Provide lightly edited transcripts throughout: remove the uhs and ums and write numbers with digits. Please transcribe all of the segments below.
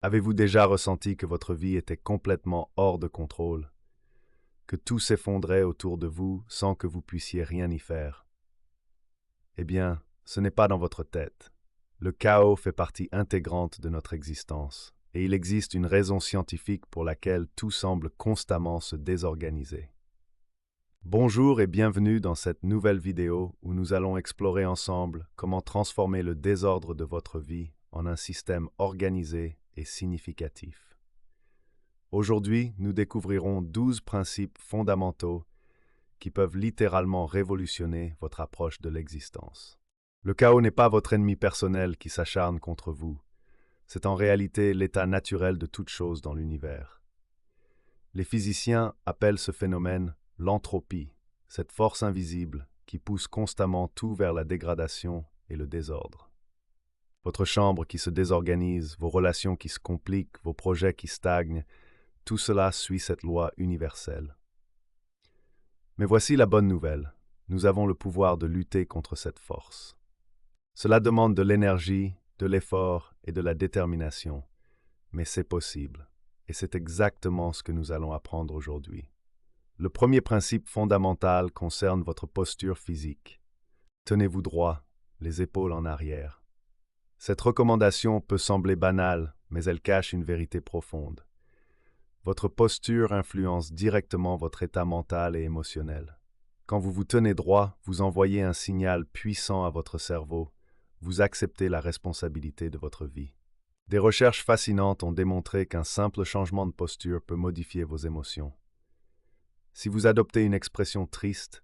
Avez-vous déjà ressenti que votre vie était complètement hors de contrôle, que tout s'effondrait autour de vous sans que vous puissiez rien y faire? Eh bien, ce n'est pas dans votre tête. Le chaos fait partie intégrante de notre existence, et il existe une raison scientifique pour laquelle tout semble constamment se désorganiser. Bonjour et bienvenue dans cette nouvelle vidéo où nous allons explorer ensemble comment transformer le désordre de votre vie en un système organisé et significatif. Aujourd'hui, nous découvrirons 12 principes fondamentaux qui peuvent littéralement révolutionner votre approche de l'existence. Le chaos n'est pas votre ennemi personnel qui s'acharne contre vous, c'est en réalité l'état naturel de toute chose dans l'univers. Les physiciens appellent ce phénomène l'entropie, cette force invisible qui pousse constamment tout vers la dégradation et le désordre. Votre chambre qui se désorganise, vos relations qui se compliquent, vos projets qui stagnent, tout cela suit cette loi universelle. Mais voici la bonne nouvelle, nous avons le pouvoir de lutter contre cette force. Cela demande de l'énergie, de l'effort et de la détermination, mais c'est possible, et c'est exactement ce que nous allons apprendre aujourd'hui. Le premier principe fondamental concerne votre posture physique. Tenez-vous droit, les épaules en arrière. Cette recommandation peut sembler banale, mais elle cache une vérité profonde. Votre posture influence directement votre état mental et émotionnel. Quand vous vous tenez droit, vous envoyez un signal puissant à votre cerveau. Vous acceptez la responsabilité de votre vie. Des recherches fascinantes ont démontré qu'un simple changement de posture peut modifier vos émotions. Si vous adoptez une expression triste,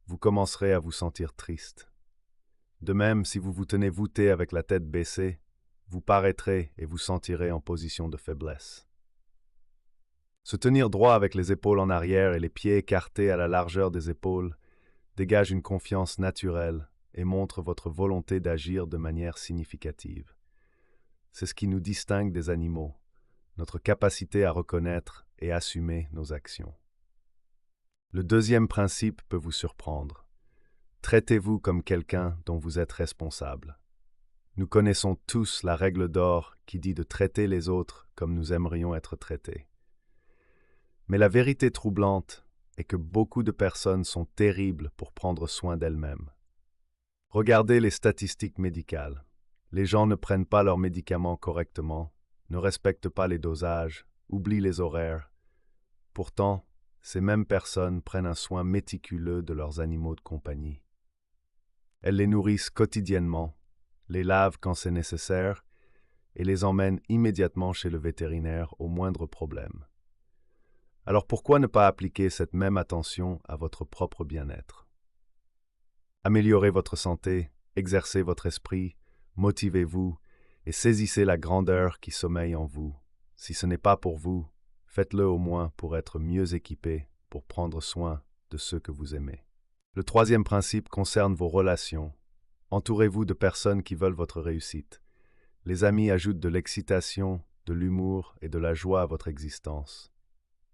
vous commencerez à vous sentir triste. De même, si vous vous tenez voûté avec la tête baissée, vous paraîtrez et vous sentirez en position de faiblesse. Se tenir droit avec les épaules en arrière et les pieds écartés à la largeur des épaules dégage une confiance naturelle et montre votre volonté d'agir de manière significative. C'est ce qui nous distingue des animaux, notre capacité à reconnaître et assumer nos actions. Le deuxième principe peut vous surprendre. Traitez-vous comme quelqu'un dont vous êtes responsable. Nous connaissons tous la règle d'or qui dit de traiter les autres comme nous aimerions être traités. Mais la vérité troublante est que beaucoup de personnes sont terribles pour prendre soin d'elles-mêmes. Regardez les statistiques médicales. Les gens ne prennent pas leurs médicaments correctement, ne respectent pas les dosages, oublient les horaires. Pourtant, ces mêmes personnes prennent un soin méticuleux de leurs animaux de compagnie. Elles les nourrissent quotidiennement, les lavent quand c'est nécessaire et les emmènent immédiatement chez le vétérinaire au moindre problème. Alors pourquoi ne pas appliquer cette même attention à votre propre bien-être? Améliorez votre santé, exercez votre esprit, motivez-vous et saisissez la grandeur qui sommeille en vous. Si ce n'est pas pour vous, faites-le au moins pour être mieux équipé, pour prendre soin de ceux que vous aimez. Le troisième principe concerne vos relations. Entourez-vous de personnes qui veulent votre réussite. Les amis ajoutent de l'excitation, de l'humour et de la joie à votre existence.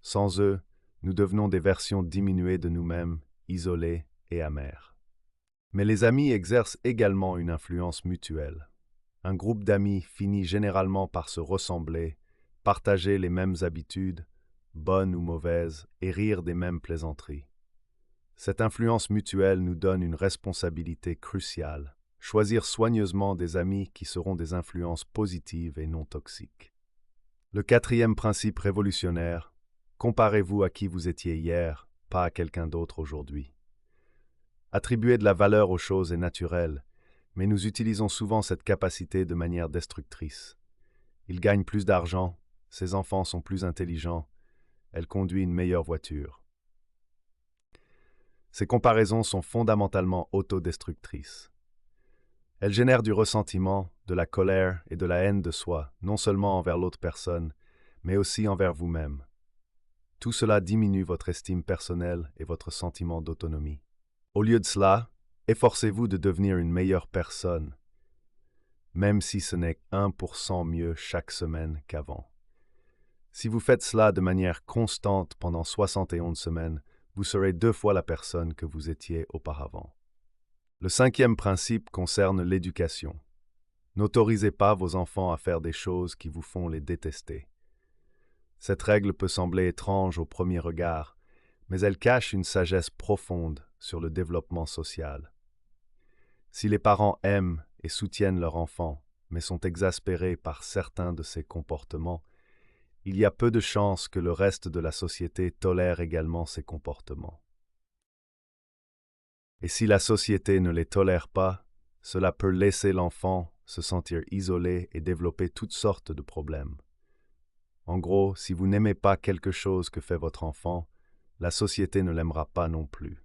Sans eux, nous devenons des versions diminuées de nous-mêmes, isolées et amères. Mais les amis exercent également une influence mutuelle. Un groupe d'amis finit généralement par se ressembler, partager les mêmes habitudes, bonnes ou mauvaises, et rire des mêmes plaisanteries. Cette influence mutuelle nous donne une responsabilité cruciale, choisir soigneusement des amis qui seront des influences positives et non toxiques. Le quatrième principe révolutionnaire: comparez-vous à qui vous étiez hier, pas à quelqu'un d'autre aujourd'hui. Attribuer de la valeur aux choses est naturel, mais nous utilisons souvent cette capacité de manière destructrice. Il gagne plus d'argent, ses enfants sont plus intelligents, elle conduit une meilleure voiture. Ces comparaisons sont fondamentalement autodestructrices. Elles génèrent du ressentiment, de la colère et de la haine de soi, non seulement envers l'autre personne, mais aussi envers vous-même. Tout cela diminue votre estime personnelle et votre sentiment d'autonomie. Au lieu de cela, efforcez-vous de devenir une meilleure personne, même si ce n'est 1% mieux chaque semaine qu'avant. Si vous faites cela de manière constante pendant 71 semaines, vous serez 2 fois la personne que vous étiez auparavant. Le cinquième principe concerne l'éducation. N'autorisez pas vos enfants à faire des choses qui vous font les détester. Cette règle peut sembler étrange au premier regard, mais elle cache une sagesse profonde sur le développement social. Si les parents aiment et soutiennent leur enfant, mais sont exaspérés par certains de ses comportements, il y a peu de chances que le reste de la société tolère également ces comportements. Et si la société ne les tolère pas, cela peut laisser l'enfant se sentir isolé et développer toutes sortes de problèmes. En gros, si vous n'aimez pas quelque chose que fait votre enfant, la société ne l'aimera pas non plus.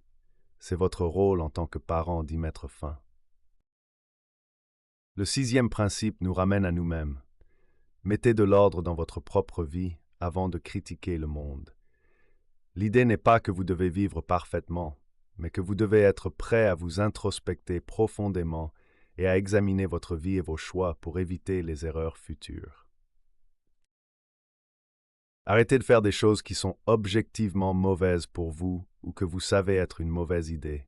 C'est votre rôle en tant que parent d'y mettre fin. Le 6e principe nous ramène à nous-mêmes. Mettez de l'ordre dans votre propre vie avant de critiquer le monde. L'idée n'est pas que vous devez vivre parfaitement, mais que vous devez être prêt à vous introspecter profondément et à examiner votre vie et vos choix pour éviter les erreurs futures. Arrêtez de faire des choses qui sont objectivement mauvaises pour vous ou que vous savez être une mauvaise idée.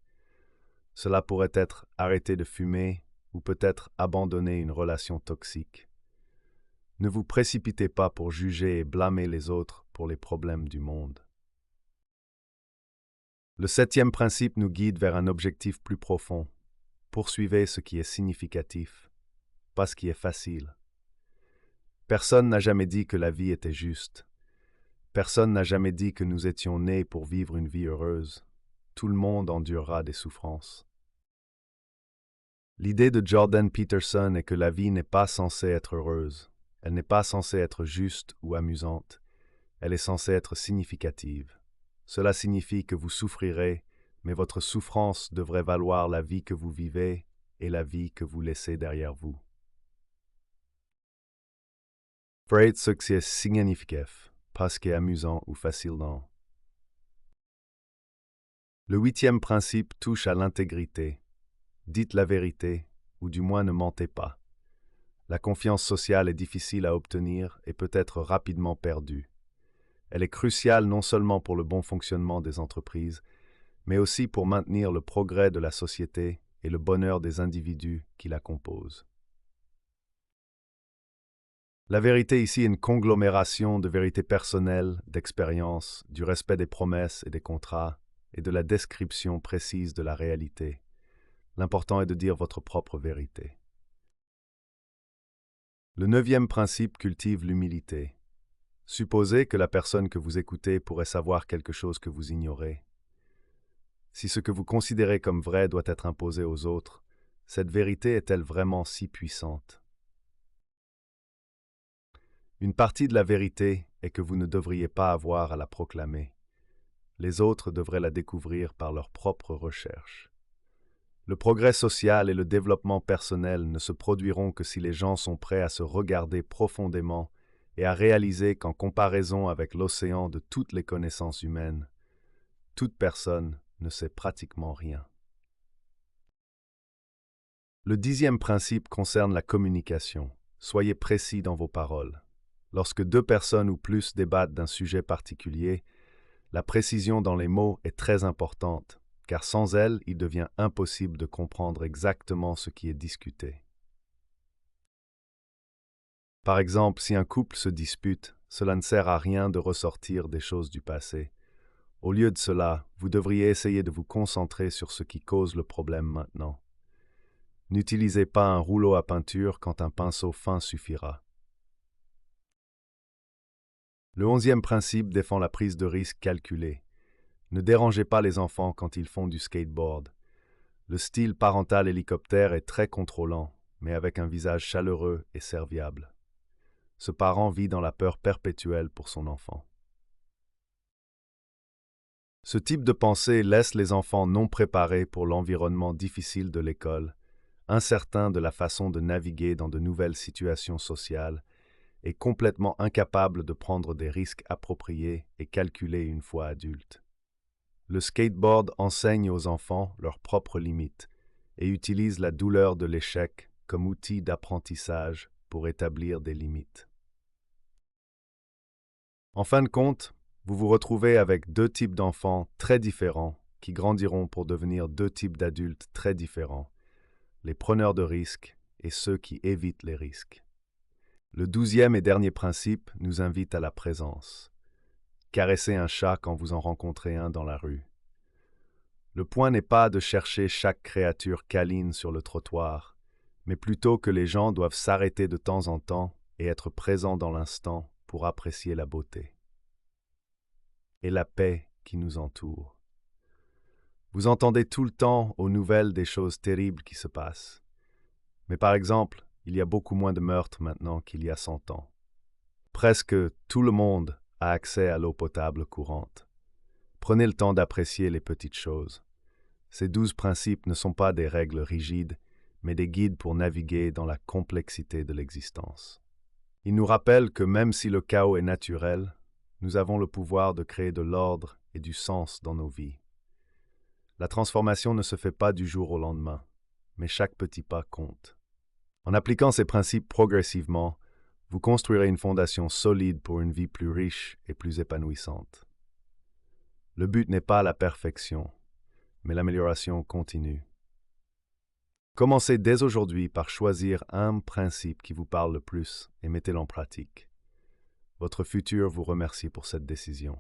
Cela pourrait être arrêter de fumer ou peut-être abandonner une relation toxique. Ne vous précipitez pas pour juger et blâmer les autres pour les problèmes du monde. Le 7e principe nous guide vers un objectif plus profond. Poursuivez ce qui est significatif, pas ce qui est facile. Personne n'a jamais dit que la vie était juste. Personne n'a jamais dit que nous étions nés pour vivre une vie heureuse. Tout le monde endurera des souffrances. L'idée de Jordan Peterson est que la vie n'est pas censée être heureuse. Elle n'est pas censée être juste ou amusante. Elle est censée être significative. Cela signifie que vous souffrirez, mais votre souffrance devrait valoir la vie que vous vivez et la vie que vous laissez derrière vous. Faites ce qui est significatif, pas ce qui est amusant ou facile. Le 8e principe touche à l'intégrité. Dites la vérité, ou du moins ne mentez pas. La confiance sociale est difficile à obtenir et peut être rapidement perdue. Elle est cruciale non seulement pour le bon fonctionnement des entreprises, mais aussi pour maintenir le progrès de la société et le bonheur des individus qui la composent. La vérité ici est une conglomération de vérités personnelles, d'expériences, du respect des promesses et des contrats, et de la description précise de la réalité. L'important est de dire votre propre vérité. Le 9e principe cultive l'humilité. Supposez que la personne que vous écoutez pourrait savoir quelque chose que vous ignorez. Si ce que vous considérez comme vrai doit être imposé aux autres, cette vérité est-elle vraiment si puissante? Une partie de la vérité est que vous ne devriez pas avoir à la proclamer. Les autres devraient la découvrir par leurs propres recherches. Le progrès social et le développement personnel ne se produiront que si les gens sont prêts à se regarder profondément et à réaliser qu'en comparaison avec l'océan de toutes les connaissances humaines, toute personne ne sait pratiquement rien. Le 10e principe concerne la communication. Soyez précis dans vos paroles. Lorsque 2 personnes ou plus débattent d'un sujet particulier, la précision dans les mots est très importante, car sans elle, il devient impossible de comprendre exactement ce qui est discuté. Par exemple, si un couple se dispute, cela ne sert à rien de ressortir des choses du passé. Au lieu de cela, vous devriez essayer de vous concentrer sur ce qui cause le problème maintenant. N'utilisez pas un rouleau à peinture quand un pinceau fin suffira. Le 11e principe défend la prise de risque calculée. Ne dérangez pas les enfants quand ils font du skateboard. Le style parental hélicoptère est très contrôlant, mais avec un visage chaleureux et serviable. Ce parent vit dans la peur perpétuelle pour son enfant. Ce type de pensée laisse les enfants non préparés pour l'environnement difficile de l'école, incertains de la façon de naviguer dans de nouvelles situations sociales et complètement incapables de prendre des risques appropriés et calculés une fois adultes. Le skateboard enseigne aux enfants leurs propres limites et utilise la douleur de l'échec comme outil d'apprentissage pour établir des limites. En fin de compte, vous vous retrouvez avec 2 types d'enfants très différents qui grandiront pour devenir 2 types d'adultes très différents, les preneurs de risques et ceux qui évitent les risques. Le 12e et dernier principe nous invite à la présence. Caressez un chat quand vous en rencontrez un dans la rue. Le point n'est pas de chercher chaque créature câline sur le trottoir, mais plutôt que les gens doivent s'arrêter de temps en temps et être présents dans l'instant pour apprécier la beauté et la paix qui nous entoure. Vous entendez tout le temps aux nouvelles des choses terribles qui se passent. Mais par exemple, il y a beaucoup moins de meurtres maintenant qu'il y a 100 ans. Presque tout le monde a accès à l'eau potable courante. Prenez le temps d'apprécier les petites choses. Ces 12 principes ne sont pas des règles rigides, mais des guides pour naviguer dans la complexité de l'existence. Ils nous rappellent que même si le chaos est naturel, nous avons le pouvoir de créer de l'ordre et du sens dans nos vies. La transformation ne se fait pas du jour au lendemain, mais chaque petit pas compte. En appliquant ces principes progressivement, vous construirez une fondation solide pour une vie plus riche et plus épanouissante. Le but n'est pas la perfection, mais l'amélioration continue. Commencez dès aujourd'hui par choisir un principe qui vous parle le plus et mettez-le en pratique. Votre futur vous remercie pour cette décision.